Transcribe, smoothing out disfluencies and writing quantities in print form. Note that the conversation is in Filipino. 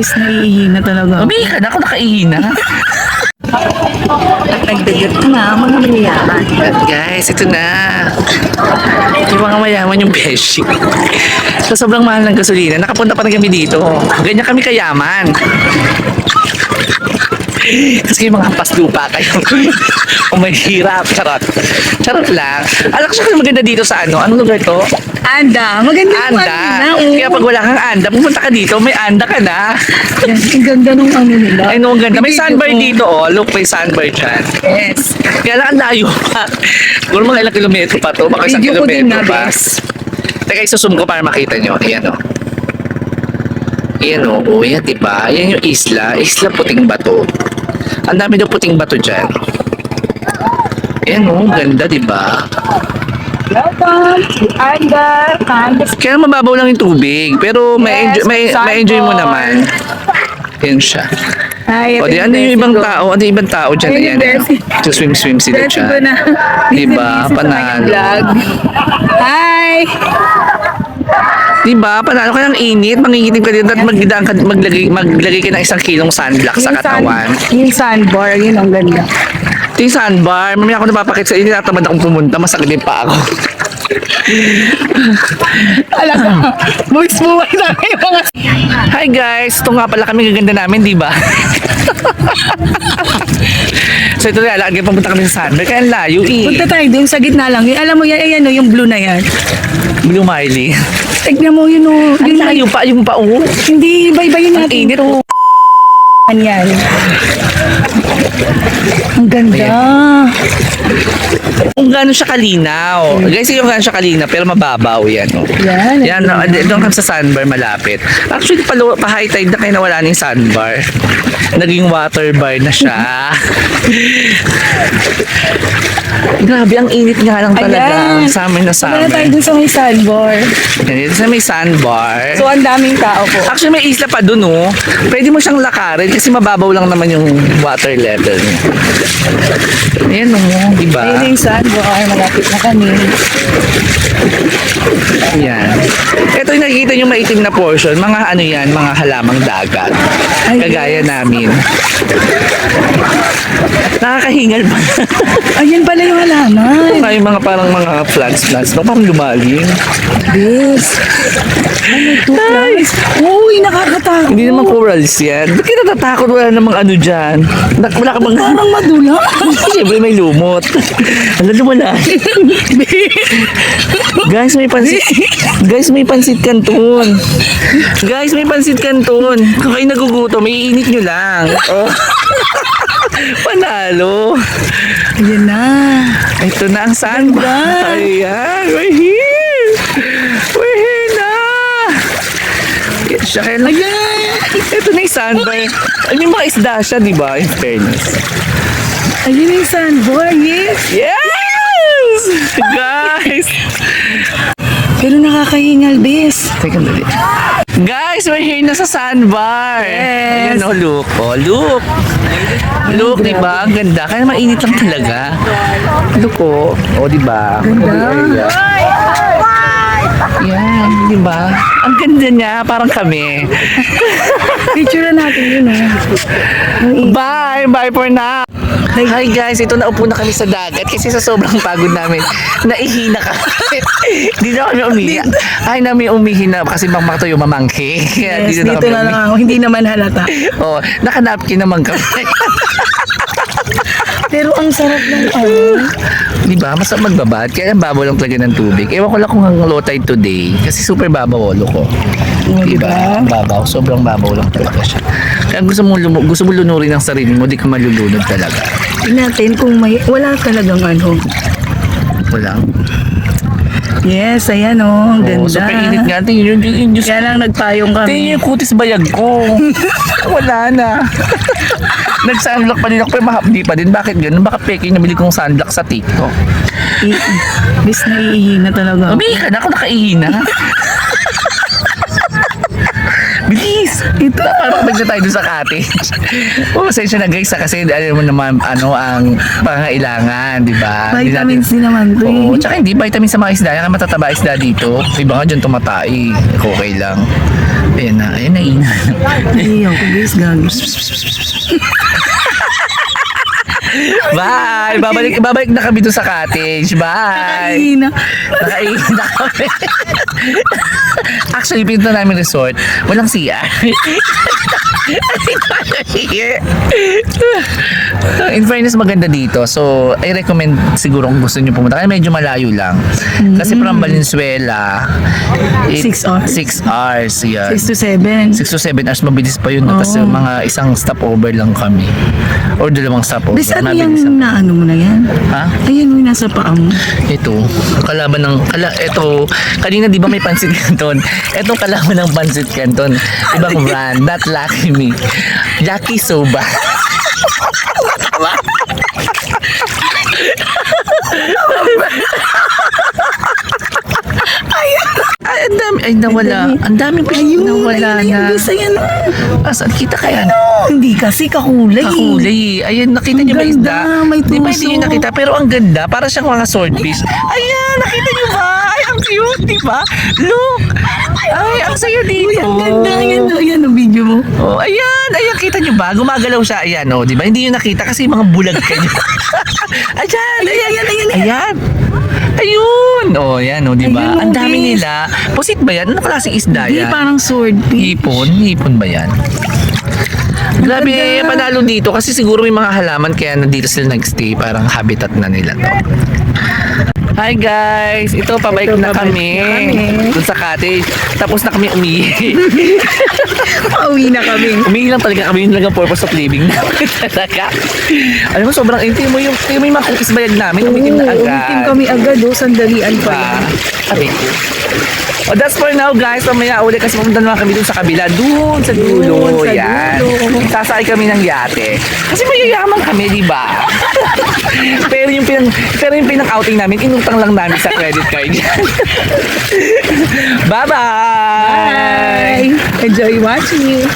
Bis naiihina talaga. Umihi ka na, ako nakaihi na. Nagdagat na mga mayayaman. At guys, ito na. Yung mga mayaman yung beshi. So, sobrang mahal ng gasolina. Nakapunta pa na kami dito. Ganyan kami kayaman. Kasi yung mga paslupa kayo. Kung may hirap, charot. Charot lang. Alam ko siya maganda dito sa ano. Anong lugar to? Anda, maganda yung Anda. ano nila. Kaya pag wala kang anda, pumunta ka dito, may anda ka na. Yan, ang ganda nung ano nila. Ay, no, ang ganda. May Video sandbar ko. dito, oh. Look, may sandbar dyan. Yes. Kaya lang, ang layo pa. Siguro mga ilang kilometro pa to. Baka isang Video ko din kilometro na, pa. bes. Teka, isusum ko para makita nyo. Ayan, oh. Ayan, oh. Oh, yan, diba? Ayan yung isla. Isla Puting Bato. Ang dami daw puting bato dyan. Ayan, oh. Ganda, diba? Welcome to Anda, Candace. Kaya mababaw lang yung tubig. Pero Yes, may enjoy mo naman. Ayan siya. Hi, O, di, ano yung ibang tao? Ano yung ibang tao dyan? Ayun, Ayan, Bessie. so, swim sila Diretso ko dyan. na. Diba? Busy sa kanyang Panalo. vlog. Hi! Diba? Panalo ka ng init, mangingitim ka dito at maglagay ka ng 1 kilong sunblock sa katawan. Yung sandbar, yun ang ganda. Ito yung sandbar. Mamaya ako napapakit sa inyo, natamad akong pumunta, masakit pa ako. Alaga, buwis-buwis na yung mga... Hi guys! Ito nga pala kami gaganda namin, diba? So ito na, lagi pumunta kami sa sandbar, kaya ang layo Punta eh. tayo dun sa gitna lang. Alam mo yan, ayan o, yung blue na yan. Blue Miley. Tignan mo yun o. Ang layo pa, yung pa oh. Hindi, iba-ibayin Ang natin. init oh. Yan. Ang ganda. Kung gaano siya kalinaw. Guys, yung gaano siya kalinaw, pero mababaw yan. Oh. Yan. Yan, no, doon kami sa sandbar malapit. Actually, pa-high tide na kaya nawala na yung sandbar. Naging water bar na siya. Grabe, ang init nga lang talaga. Ayan. Sa amin na Wala tayo summer. dun sa may sandbar. Yan, dito sa may sandbar. So, ang daming tao po. Actually, may isla pa dun, oh. Pwede mo siyang lakarin kasi mababaw lang naman yung water level niya. Ayan, oh. Diba? Ayun yung sandbar. Malapit na kami. Yan. Ito yung nakikita nyo maitim na portion. Mga ano yan, mga halamang dagat. Ay, Kagaya namin. Nakakahingal pa. Ayun pala yung halaman. May mga parang mga plants. No, parang lumalim. Yes. Ano to, guys? Uy, nakakatakot. Hindi naman corals yan. Ba't ka natatakot? Wala namang ano dyan. Wala ka bang... Parang madula. Siyempre may lumot. Alam mo wala. Guys, may pansit. Guys, may pansit kanton. Guys, may pansit kanton. Kung kayo nagugutom, iinit nyo lang. Oh. Panalo. Ayan na. Ito na ang sandbar. Ayan, we're here. We're here na. Yan siya. Kaya lang. Ito na yung sandbar. Ano yung mga isda siya, di ba? In fairness. Ayun yung sandbar. Yes. Yes! Guys! Pero nakakahingal, bes. Teka dali. Guys, we're here na sa sandbar. Yes. Ayan o, look. Oh, look. Look, di ba? Ang ganda. Kaya mainit lang talaga. Look, oh. Oh, di ba? Ganda. Yan, di ba? Ang ganda niya. Parang kami. Picture natin yun, eh. Bye! Bye for now! Hi guys, ito naupo na kami sa dagat kasi sa sobrang pagod namin, naihina kami. Hindi na kami umihi. Ay, namin umihi na kasi mamakato yung mamangki. Kaya Yes, dito dito na lang ako. Hindi naman halata. Oh, nakanapkin naman kami. Pero ang sarap ng ano. Di ba? Masarap magbabad. Kaya ang babaw lang talaga ng tubig. Ewan ko lang kung ang low tide today. Kasi super babaw ulo ko. Di ba? Ang babaw. Sobrang babaw lang talaga siya. Kaya gusto mo lunurin ang sarili mo, di ka malulunod talaga. Tingnan natin kung may... Wala talagang ano. Wala. Yes, ayan o. Ang ganda. Oh, super init nga. Tingin yung Diyos. Kaya lang nagpayong kami. Tingin yung kutis bayag ko. Wala na. Nag-sunblock pa din ako pero mahapdi pa din. Bakit ganun? Baka peking nabili kong sunblock sa TikTok. Bis naiihina talaga. Umihi ka na, ako nakaihi na. Bilis! Ito. Para makabalik na tayo dun sa cottage. Pasensya na guys kasi alam mo naman ang pangailangan, di ba? Hindi Vitamins din naman to. Oo, tsaka hindi vitamins sa mga isda. Kaya matataba isda dito. Iba nga dyan tumatai. Okay lang. Ayan na ina. Ayaw ko guys, gagos. Bye! Babalik na kami doon sa cottage. Bye! Ina. Nakaiin na kami. Actually, pinunta namin resort. Walang CR. In fairness, maganda dito. So, I recommend siguro kung gusto nyo pumunta. Kaya medyo malayo lang. Kasi from Valenzuela, 6 hours. 6 hours. Yan. 6 to 7. 6 to 7 hours, mabilis pa yun. No? Tapos Oo. mga isang stopover lang kami. Or dalawang stopover. Bis ano Mabilis yung naano mo na yan? Ha? Ayan yung nasa paa mo. Ito, kalaban ng ito, kanina di ba may Pansit Canton? Ito kalaban ng Pansit Canton. Ibang brand, not Lucky Me. Lucky Soba. Ay, ang dami. Ay, nawala. Ang daming fish nawala na. Bis, ayan. Asan? Kita kaya na? Hindi kasi kakulay. Kakulay. Ayan, nakita Ang niyo ba ganda, isda? may Di ba hindi tuso. niyo nakita? Pero ang ganda. Para siyang mga swordfish. Ayan, nakita niyo ba? Ay, ang cute, di ba? Look! Ay, ang sayo dito. Uy, ang ganda. Ayan ang video mo. Oh, ayan, kita niyo ba? Gumagalaw siya. Ayan, oh, di ba? Hindi niyo nakita kasi mga bulag kayo. Ayan. Ayun. Oh, ayan, oh, di ba? Ayun, Ang dami okay. nila. Pusit ba yan? Ano klaseng isda Hindi, yan? parang swordfish. Hipon ba yan? Grabe, ganda. panalo dito kasi siguro may mga halaman kaya nandito sila nagstay. Parang habitat na nila to. Hi guys! Ito, pabalik na kami. Doon sa cottage. Tapos na kami umihi. Pauwi na kami. Umihi lang talaga kami. Yun lang ang purpose of living namin talaga. Alam mo, sobrang intim mo yung mga cookies bayag namin. Umitim na agad. Umitim kami agad. Sandalian pa Pa. yan. Sabi ko. Oh, that's for now guys. Mamaya ulit kasi pumunta naman kami dun sa kabila. Dun sa dulo. Dun sa Yan. dulo. Sasakay kami ng yate. Kasi mayayaman kami, di ba? pero yung pinang-outing namin, inutang lang namin sa credit card. Bye-bye! Bye! Enjoy watching.